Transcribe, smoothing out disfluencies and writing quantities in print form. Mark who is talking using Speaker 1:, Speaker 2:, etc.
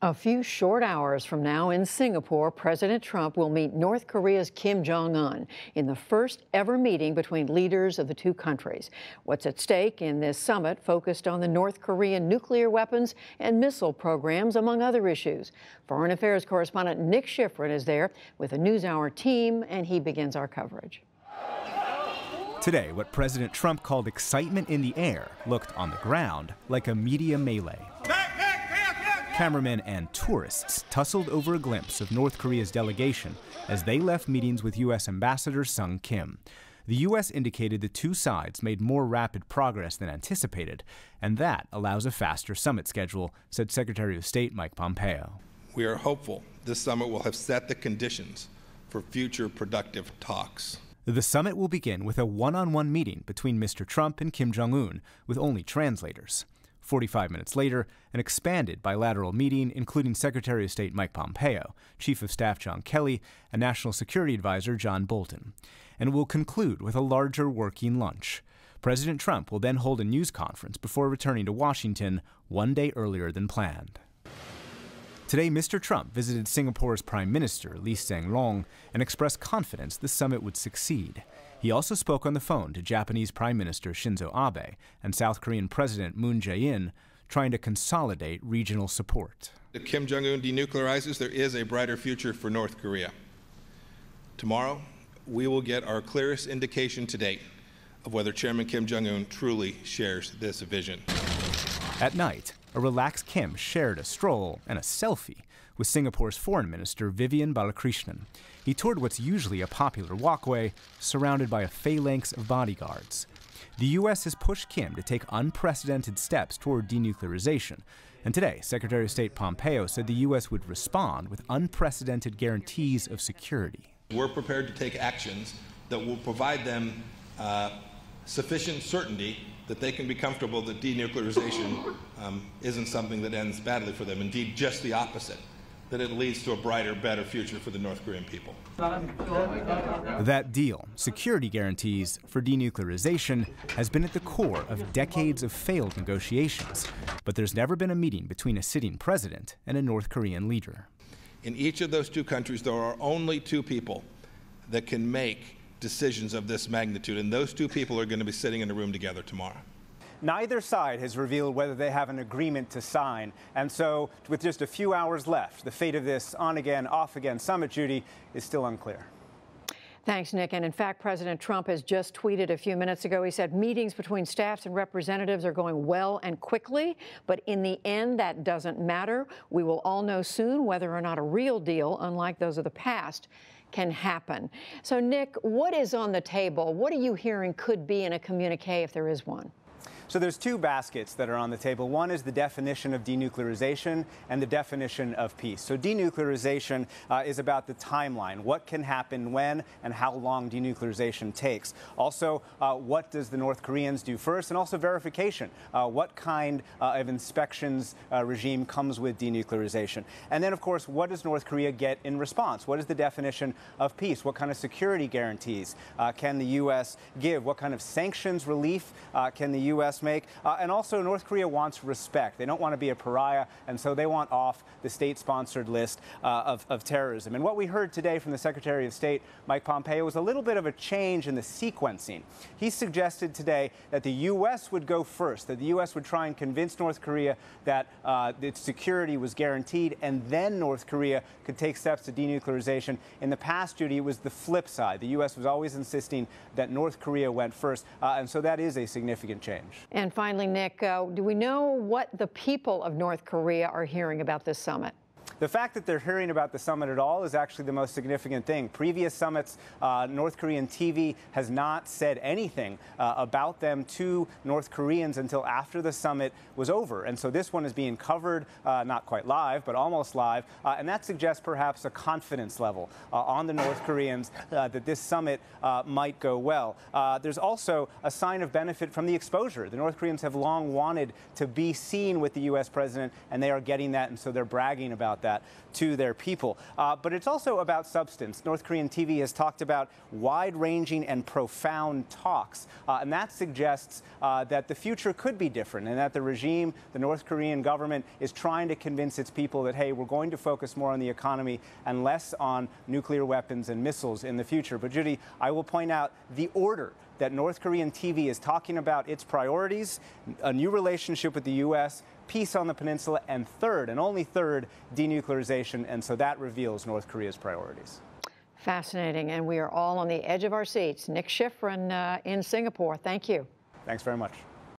Speaker 1: A few short hours from now in Singapore, President Trump will meet North Korea's Kim Jong-un in the first ever meeting between leaders of the two countries. What's at stake in this summit focused on the North Korean nuclear weapons and missile programs, among other issues. Foreign Affairs correspondent Nick Schifrin is there with a NewsHour team, and he begins our coverage.
Speaker 2: Today, what President Trump called excitement in the air looked on the ground like a media melee. Cameramen and tourists tussled over a glimpse of North Korea's delegation as they left meetings with U.S. Ambassador Sung Kim. The U.S. indicated the two sides made more rapid progress than anticipated, and that allows a faster summit schedule, said Secretary of State Mike Pompeo.
Speaker 3: We are hopeful this summit will have set the conditions for future productive talks.
Speaker 2: The summit will begin with a one-on-one meeting between Mr. Trump and Kim Jong-un, with only translators. 45 minutes later, an expanded bilateral meeting including Secretary of State Mike Pompeo, Chief of Staff John Kelly, and National Security Advisor John Bolton. And will conclude with a larger working lunch. President Trump will then hold a news conference before returning to Washington one day earlier than planned. Today, Mr. Trump visited Singapore's Prime Minister, Lee Hsien Loong, and expressed confidence the summit would succeed. He also spoke on the phone to Japanese Prime Minister Shinzo Abe and South Korean President Moon Jae-in, trying to consolidate regional support.
Speaker 3: If Kim Jong-un denuclearizes, there is a brighter future for North Korea. Tomorrow, we will get our clearest indication to date of whether Chairman Kim Jong-un truly shares this vision.
Speaker 2: At night, a relaxed Kim shared a stroll and a selfie with Singapore's Foreign Minister Vivian Balakrishnan. He toured what's usually a popular walkway, surrounded by a phalanx of bodyguards. The U.S. has pushed Kim to take unprecedented steps toward denuclearization, and today, Secretary of State Pompeo said the U.S. would respond with unprecedented guarantees of security.
Speaker 3: We're prepared to take actions that will provide them sufficient certainty that they can be comfortable that denuclearization isn't something that ends badly for them. Indeed, just the opposite, that it leads to a brighter, better future for the North Korean people.
Speaker 2: That deal, security guarantees for denuclearization, has been at the core of decades of failed negotiations. But there's never been a meeting between a sitting president and a North Korean leader.
Speaker 3: In each of those two countries, there are only two people that can make decisions of this magnitude, and those two people are going to be sitting in a room together tomorrow.
Speaker 4: Neither side has revealed whether they have an agreement to sign, and so with just a few hours left, the fate of this on-again, off-again summit, Judy, is still unclear.
Speaker 1: Thanks, Nick. And in fact, President Trump has just tweeted a few minutes ago. He said meetings between staffs and representatives are going well and quickly, but in the end, that doesn't matter. We will all know soon whether or not a real deal, unlike those of the past, can happen. So, Nick, what is on the table? What are you hearing could be in a communique if there is one?
Speaker 4: So there's two baskets that are on the table. One is the definition of denuclearization and the definition of peace. So denuclearization is about the timeline, what can happen when and how long denuclearization takes. Also, what does the North Koreans do first, and also verification. What kind of inspections regime comes with denuclearization? And then, of course, what does North Korea get in response? What is the definition of peace? What kind of security guarantees can the U.S. give? What kind of sanctions relief can the U.S. make? And also, North Korea wants respect. They don't want to be a pariah, and so they want off the state-sponsored list of terrorism. And what we heard today from the Secretary of State, Mike Pompeo, was a little bit of a change in the sequencing. He suggested today that the U.S. would go first, that the U.S. would try and convince North Korea that its security was guaranteed, and then North Korea could take steps to denuclearization. In the past, Judy, it was the flip side. The U.S. was always insisting that North Korea went first, and so that is a significant change.
Speaker 1: And finally, Nick, do we know what the people of North Korea are hearing about this summit?
Speaker 4: The fact that they're hearing about the summit at all is actually the most significant thing. Previous summits, North Korean TV has not said anything about them to North Koreans until after the summit was over. And so this one is being covered, not quite live, but almost live. And that suggests perhaps a confidence level on the North Koreans that this summit might go well. There's also a sign of benefit from the exposure. The North Koreans have long wanted to be seen with the U.S. president, and they are getting that, and so they're bragging about that. that to their people. But it's also about substance. North Korean TV has talked about wide-ranging and profound talks, and that suggests that the future could be different, and that the regime, the North Korean government, is trying to convince its people that, hey, we're going to focus more on the economy and less on nuclear weapons and missiles in the future. But Judy, I will point out the order that North Korean TV is talking about its priorities: a new relationship with the U.S., peace on the peninsula, and third, and only third, denuclearization. And so that reveals North Korea's priorities.
Speaker 1: Fascinating. And we are all on the edge of our seats. Nick Schifrin in Singapore. Thank you.
Speaker 4: Thanks very much.